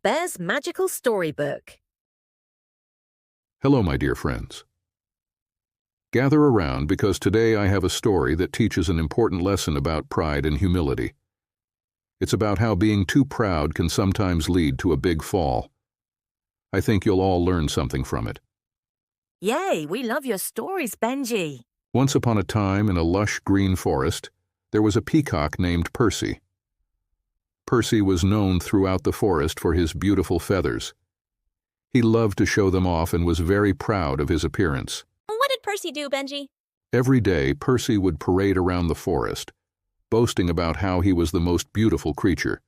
Bear's Magical Storybook. Hello, my dear friends. Gather around because today I have a story that teaches an important lesson about pride and humility. It's about how being too proud can sometimes lead to a big fall. I think you'll all learn something from it. Yay, we love your stories, Benji. Once upon a time, in a lush green forest, there was a peacock named Percy. Percy was known throughout the forest for his beautiful feathers. He loved to show them off and was very proud of his appearance. What did Percy do, Benji? Every day, Percy would parade around the forest, boasting about how he was the most beautiful creature.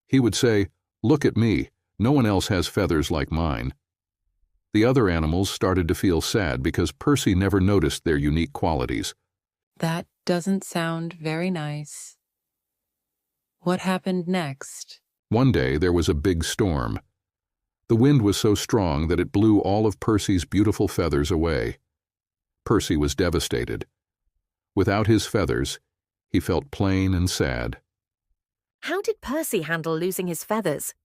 He would say, "Look at me, no one else has feathers like mine." The other animals started to feel sad because Percy never noticed their unique qualities. That doesn't sound very nice. What happened next? One day there was a big storm. The wind was so strong that it blew all of Percy's beautiful feathers away. Percy was devastated. Without his feathers, he felt plain and sad. How did Percy handle losing his feathers?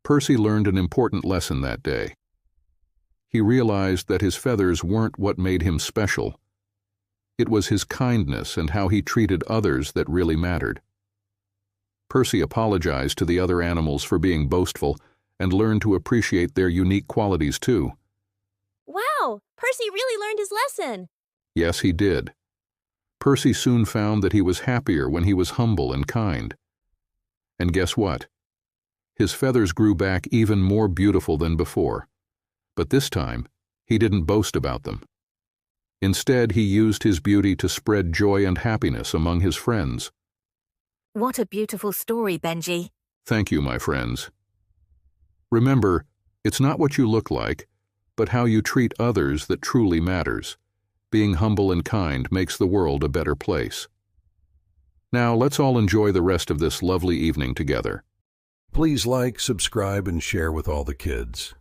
Percy learned an important lesson that day. He realized that his feathers weren't what made him special. It was his kindness and how he treated others that really mattered. Percy apologized to the other animals for being boastful and learned to appreciate their unique qualities too. Wow, Percy really learned his lesson. Yes, he did. Percy soon found that he was happier when he was humble and kind. And guess what? His feathers grew back even more beautiful than before. But this time, he didn't boast about them. Instead, he used his beauty to spread joy and happiness among his friends. What a beautiful story, Benji. Thank you, my friends. Remember, it's not what you look like, but how you treat others that truly matters. Being humble and kind makes the world a better place. Now, let's all enjoy the rest of this lovely evening together. Please like, subscribe, and share with all the kids.